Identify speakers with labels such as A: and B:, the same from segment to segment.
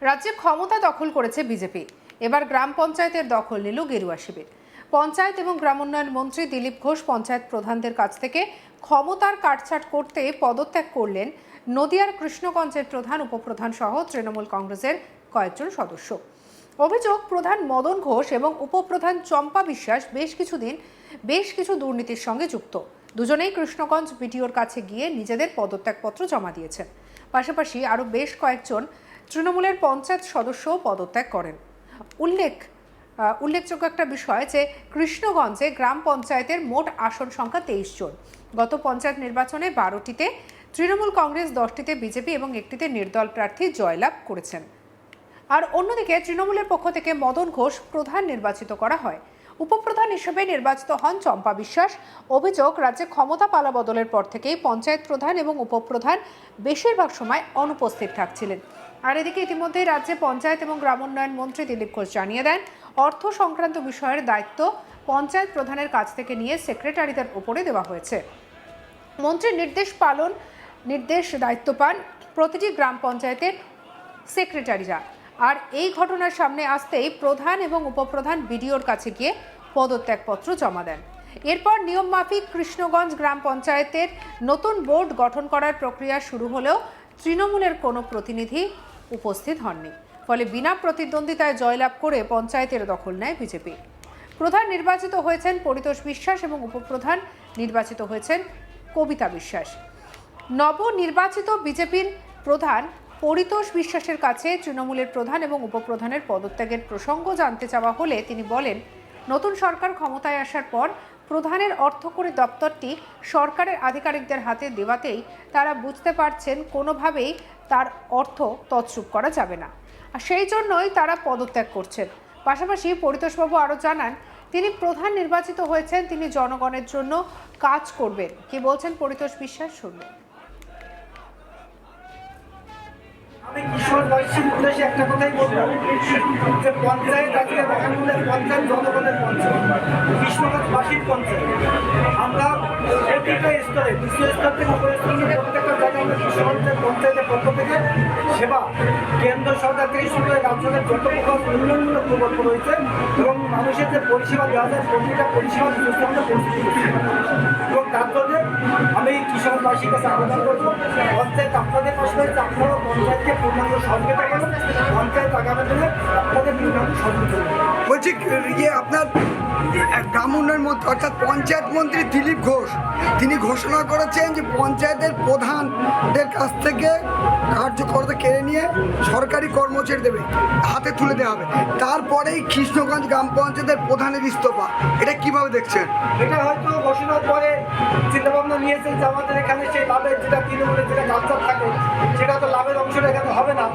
A: রাজ্যে ক্ষমতা দখল করেছে বিজেপি। এবার গ্রাম পঞ্চায়েতের দখল নিল গেরুয়া শিবির। পঞ্চায়েত এবং গ্রামোন্নয়ন মন্ত্রী দিলীপ ঘোষ পঞ্চায়েত প্রধানদের কাছ থেকে ক্ষমতার কাটছাঁট করতে পদত্যাগ করলেন নদিয়ার কৃষ্ণগঞ্জের প্রধান, উপপ্রধান সহ তৃণমূল কংগ্রেসের কয়েকজন সদস্য। অভিযোগ, প্রধান মদন ঘোষ এবং উপপ্রধান চম্পা বিশ্বাস বেশ কিছু দুর্নীতির সঙ্গে যুক্ত। দুজনেই কৃষ্ণগঞ্জ বিডিওর কাছে গিয়ে নিজেদের পদত্যাগপত্র জমা দিয়েছেন। পাশাপাশি আরও বেশ কয়েকজন তৃণমূলের পঞ্চায়েত সদস্যও পদত্যাগ করেন। উল্লেখযোগ্য একটা বিষয় যে কৃষ্ণগঞ্জে গ্রাম পঞ্চায়েতের মোট আসন সংখ্যা 23 জন। গত পঞ্চায়েত নির্বাচনে 12টিতে তৃণমূল কংগ্রেস, 10টিতে বিজেপি এবং একটিতে নির্দল প্রার্থী জয়লাভ করেছেন। আর অন্যদিকে তৃণমূলের পক্ষ থেকে মদন ঘোষ প্রধান নির্বাচিত করা হয়। উপপ্রধান হিসেবে নির্বাচিত হন চম্পা বিশ্বাস। অভিযোগ, রাজ্যে ক্ষমতা পালাবদলের পর থেকেই পঞ্চায়েত প্রধান এবং উপপ্রধান বেশিরভাগ সময় অনুপস্থিত থাকছিলেন। আর এদিকে ইতিমধ্যেই রাজ্যে পঞ্চায়েত এবং গ্রামোন্নয়ন মন্ত্রী দিলীপ ঘোষ জানিয়ে দেন, অর্থ সংক্রান্ত বিষয়ের দায়িত্ব পঞ্চায়েত প্রধানের কাছ থেকে নিয়ে সেক্রেটারিদের উপরে দেওয়া হয়েছে। মন্ত্রীর নির্দেশ দায়িত্ব পান প্রতিটি গ্রাম পঞ্চায়েতের সেক্রেটারিরা। আর এই ঘটনার সামনে আসতেই প্রধান এবং উপপ্রধান বিডিওর কাছে গিয়ে পদত্যাগপত্র জমা দেন। এরপর নিয়মমাফিক কৃষ্ণগঞ্জ গ্রাম পঞ্চায়েতের নতুন বোর্ড গঠন করার প্রক্রিয়া শুরু হলেও তৃণমূলের কোনো প্রতিনিধি উপস্থিত হননি। ফলে বিনা প্রতিদ্বন্দ্বিতায় জয়লাভ করে পঞ্চায়েতের দখল নেয় বিজেপি। প্রধান নির্বাচিত হয়েছেন পরিতোষ বিশ্বাস এবং উপপ্রধান নির্বাচিত হয়েছেন কবিতা বিশ্বাস। নবনির্বাচিত বিজেপির প্রধান পরিতোষ বিশ্বাসের কাছে তৃণমূলের প্রধান এবং উপপ্রধানের পদত্যাগের প্রসঙ্গ জানতে চাওয়া হলে তিনি বলেন, নতুন সরকার ক্ষমতায় আসার পর প্রধানের অর্থকরী দপ্তরটি সরকারের আধিকারিকদের হাতে দেওয়াতেই তারা বুঝতে পারছেন কোনোভাবেই তার অর্থ তছরূপ করা যাবে না, আর সেই জন্যই তারা পদত্যাগ করছেন। পাশাপাশি পরিতোষবাবু আরও জানান, তিনি প্রধান নির্বাচিত হয়েছেন, তিনি জনগণের জন্য কাজ করবেন। কি বলছেন পরিতোষ বিশ্বাস, শুনবেন।
B: আমি কিশোরবাসীর উদ্দেশ্যে একটা কথাই বলবো যে পঞ্চায়েত আজকে বাগানগুলের পঞ্চায়েত জনগণের পঞ্চায়েত, কৃষ্ণগঞ্জবাসীর পঞ্চায়েত। আমরা প্রতিটা স্তরে, দ্বিতীয় স্তর থেকে উপরের স্তরে প্রত্যেকটা জায়গায় আমরা কৃষ্ণগঞ্জের পঞ্চায়েতের পক্ষ থেকে সেবা, কেন্দ্র সরকার থেকে শুরু করে রাজ্য সরকার যত প্রকার উন্নয়নমূলক প্রকল্প রয়েছে এবং মানুষের যে পরিষেবা দেওয়া যায় প্রতিটা পরিষেবার ব্যবস্থা আমরা প্রস্তুতি করছি। এবং তার জন্য আমি কৃষকবাসীর কাছে আবেদন করবো, পঞ্চায়েত আপনাদের পাশে রয়েছে, আপনারাও পঞ্চায়েতকে পূর্ণাঙ্গ সহযোগিতা করুন। পঞ্চায়েত আগামী দিনে আপনাদের পূর্ণাঙ্গ সহযোগিতা করুন।
C: বলছি আপনার গ্রাম উন্নয়ন মন্ত্রী অর্থাৎ পঞ্চায়েত মন্ত্রী দিলীপ ঘোষ তিনি ঘোষণা করেছেন যে পঞ্চায়েতের প্রধানদের কাছ থেকে কার্যকরতা কেড়ে নিয়ে সরকারি কর্মচারী দেবে, হাতে তুলে দেওয়া হবে। তারপরেই কৃষ্ণগঞ্জ গ্রাম পঞ্চায়েতের প্রধানের ইস্তফা, এটা কিভাবে দেখছেন?
B: এটা হয়তো ঘোষণার পরে চিন্তাভাবনা নিয়েছেন যে আমাদের এখানে সেই লাভের যেটা তৃণমূলের যেটা কালচার থাকে সেটা তো লাভের অংশটা এখানে হবে না,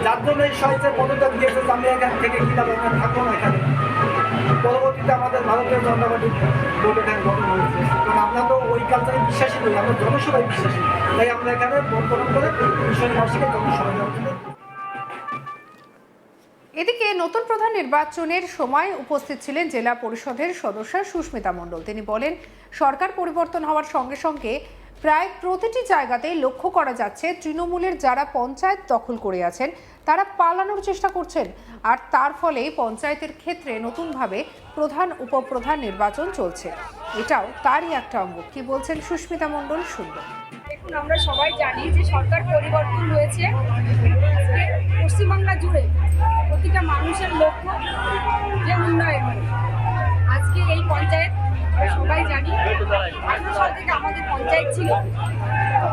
B: যার জন্য এই সহায়তার পদত্যাগ দিয়েছে যে আমি এখান থেকে কী লাভ এখানে থাকবো না। এখানে পরবর্তীতে আমাদের ভারতীয় জনতা পার্টি বোর্ড এখানে গঠন হয়েছে, কারণ আমরা তো ওই কালচারে বিশ্বাসী করি, আমরা জনসভায় বিশ্বাসী, তাই আমরা এখানে ভোট গ্রহণ করে কৃষ্ণগঞ্জবাসীকে জনসভায় দেওয়ার জন্য।
A: এদিকে নতুন প্রধান নির্বাচনের সময় উপস্থিত ছিলেন জেলা পরিষদের সদস্য সুস্মিতা মণ্ডল। তিনি বলেন, সরকার পরিবর্তন হওয়ার সঙ্গে সঙ্গে প্রায় প্রতিটি জায়গাতেই লক্ষ্য করা যাচ্ছে তৃণমূলের যারা পঞ্চায়েত দখল করে আছেন তারা পালানোর চেষ্টা করছেন, আর তার ফলে পঞ্চায়েতের ক্ষেত্রে নতুনভাবে প্রধান উপপ্রধান নির্বাচন চলছে। এটাও তারই একটা অঙ্গ। কি বলছেন সুস্মিতা মণ্ডল, শুনবেন।
D: দেখুন, আমরা সবাই জানি যে সরকার পরিবর্তন হয়েছে। পশ্চিমবাংলা জুড়ে প্রতিটা মানুষের লক্ষ্য যে উন্নয়ন। আজকে এই পঞ্চায়েত সবাই জানি 18 সাল থেকে আমাদের পঞ্চায়েত ছিল।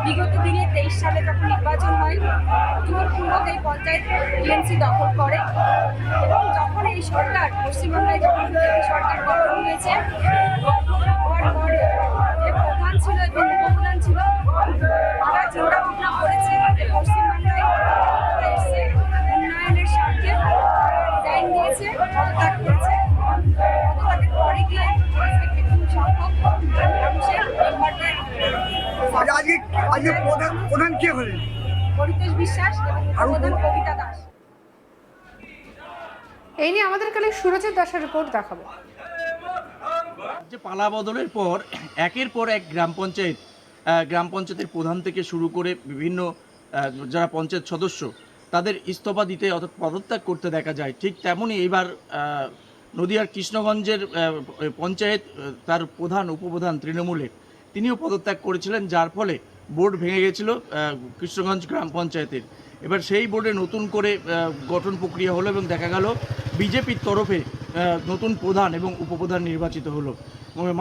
D: বিগত দিনে 23 সালে যখন নির্বাচন হয় জোরপূর্বক এই পঞ্চায়েত টিএমসি দখল করে এবং যখন এই সরকার পশ্চিমবাংলায় যখন সরকার গঠন হয়েছে হওয়ার পরে যে প্রধান ছিল এবং উপপ্রধান ছিল তারা চিন্তা ভাবনা করেছে যে পশ্চিমবাংলায় এসে উন্নয়নের স্বার্থে রিজাইন দিয়েছে, পদত্যাগ করেছে। পদত্যাগের পরে গিয়ে বিপুল সংখ্যক মানুষের মেম্বারদের
C: আজকে প্রধান কে হলেন?
D: পরিতোষ বিশ্বাস এবং প্রধান কবিতা দাস।
A: এই নিয়ে আমাদের কালে সুরজিৎ দাসের রিপোর্ট দেখাবো।
E: যে পালা বদলের পর একের পর এক গ্রাম পঞ্চায়েতের প্রধান থেকে শুরু করে বিভিন্ন যারা পঞ্চায়েত সদস্য তাদের ইস্তফা দিতে অর্থাৎ পদত্যাগ করতে দেখা যায়। ঠিক তেমনই এবার নদিয়ার কৃষ্ণগঞ্জের পঞ্চায়েত তার প্রধান উপপ্রধান তৃণমূলের তিনিও পদত্যাগ করেছিলেন, যার ফলে বোর্ড ভেঙে গেছিল কৃষ্ণগঞ্জ গ্রাম পঞ্চায়েতের। এবার সেই বোর্ডে নতুন করে গঠন প্রক্রিয়া হলো এবং দেখা গেল বিজেপির তরফে নতুন প্রধান এবং উপপ্রধান নির্বাচিত হলো।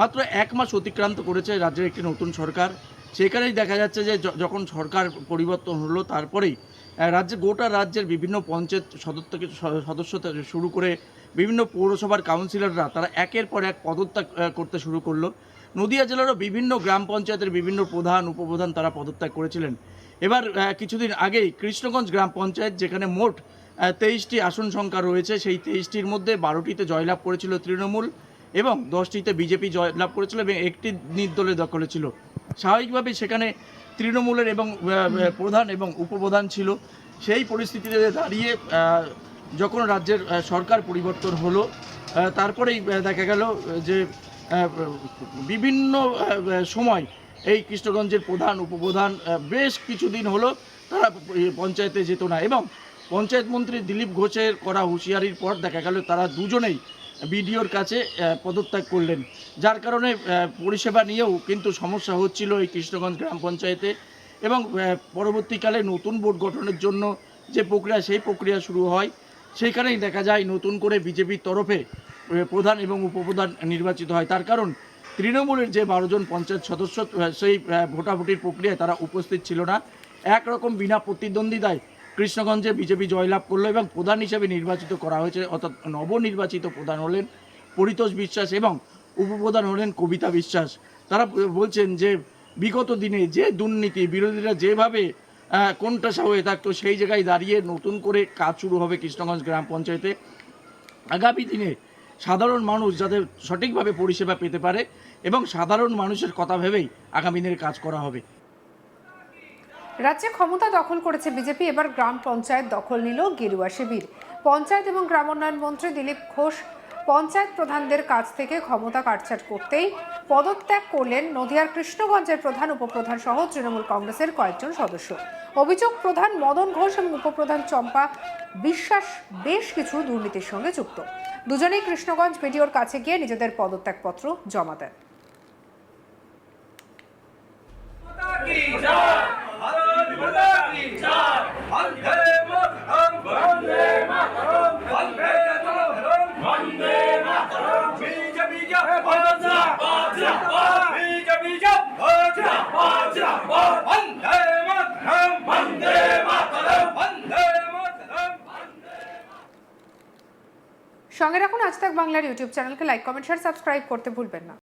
E: মাত্র 1 মাস অতিক্রান্ত করেছে রাজ্যের একটি নতুন সরকার। সেখানেই দেখা যাচ্ছে যে যখন সরকার পরিবর্তন হলো তারপরেই গোটা রাজ্যের বিভিন্ন পঞ্চায়েত সদস্য থেকে শুরু করে বিভিন্ন পৌরসভার কাউন্সিলররা তারা একের পর এক পদত্যাগ করতে শুরু করলো। নদিয়া জেলারও বিভিন্ন গ্রাম পঞ্চায়েতের বিভিন্ন প্রধান উপপ্রধান তারা পদত্যাগ করেছিলেন। এবার কিছুদিন আগেই কৃষ্ণগঞ্জ গ্রাম পঞ্চায়েত, যেখানে মোট 23টি আসন সংখ্যা রয়েছে, সেই 23টির মধ্যে 12টিতে জয়লাভ করেছিল তৃণমূল এবং 10টিতে বিজেপি জয়লাভ করেছিল এবং একটি নির্দলীয় দখলে ছিল। স্বাভাবিকভাবেই সেখানে তৃণমূলের এবং প্রধান এবং উপপ্রধান ছিল। সেই পরিস্থিতিতে দাঁড়িয়ে যখন রাজ্যের সরকার পরিবর্তন হলো তারপরেই দেখা গেল যে বিভিন্ন সময় এই কৃষ্ণগঞ্জের প্রধান উপপ্রধান বেশ কিছুদিন হলো তারা পঞ্চায়েতে যেত না এবং পঞ্চায়েত মন্ত্রী দিলীপ ঘোষের করা হুঁশিয়ারির পর দেখা গেল তারা দুজনেই বিডিওর কাছে পদত্যাগ করলেন, যার কারণে পরিষেবা নিয়েও কিন্তু সমস্যা হচ্ছিল এই কৃষ্ণগঞ্জ গ্রাম পঞ্চায়েতে। এবং পরবর্তীকালে নতুন বোর্ড গঠনের জন্য যে প্রক্রিয়া, সেই প্রক্রিয়া শুরু হয়। সেইখানেই দেখা যায় নতুন করে বিজেপির তরফে প্রধান এবং উপপ্রধান নির্বাচিত হয়। তার কারণ তৃণমূলের যে 12 জন পঞ্চায়েত সদস্য সেই ভোটাভুটির প্রক্রিয়ায় তারা উপস্থিত ছিল না। একরকম বিনা প্রতিদ্বন্দ্বিতায় কৃষ্ণগঞ্জে বিজেপি জয়লাভ করলো এবং প্রধান হিসেবে নির্বাচিত করা হয়েছে, অর্থাৎ নবনির্বাচিত প্রধান হলেন পরিতোষ বিশ্বাস এবং উপপ্রধান হলেন কবিতা বিশ্বাস। তারা বলছেন যে বিগত দিনে যে দুর্নীতি, বিরোধীরা যেভাবে কোণঠাসা হয়ে থাকতো, সেই জায়গায় দাঁড়িয়ে নতুন করে কাজ শুরু হবে কৃষ্ণগঞ্জ গ্রাম পঞ্চায়েতে। আগামী দিনে সাধারণ মানুষ যাতে সঠিকভাবে পরিষেবা পেতে পারে এবং সাধারণ মানুষের কথা ভেবেই আগামী দিনের কাজ করা হবে।
A: রাজ্যে ক্ষমতা দখল করেছে বিজেপি, এবার গ্রাম পঞ্চায়েত দখল নিল গেরুয়া শিবির। পঞ্চায়েত এবং গ্রামোন্নয়ন মন্ত্রী দিলীপ ঘোষ পঞ্চায়েত প্রধানদের কাছ থেকে ক্ষমতা কাটছাঁট করতেই পদত্যাগ করলেন নদিয়ার কৃষ্ণগঞ্জের প্রধান উপপ্রধান সহ তৃণমূল কংগ্রেসের কয়েকজন সদস্য। অভিযোগ, প্রধান মদন ঘোষ এবং উপপ্রধান চম্পা বিশ্বাস বেশ কিছু দুর্নীতির সঙ্গে যুক্ত। দুজনেই কৃষ্ণগঞ্জ বিডিওর কাছে গিয়ে নিজেদের পদত্যাগপত্র জমা দেন। সঙ্গে রাখুন আজ তাক বাংলার ইউটিউব চ্যানেলকে লাইক, কমেন্ট, শেয়ার, সাবস্ক্রাইব করতে ভুলবেন না।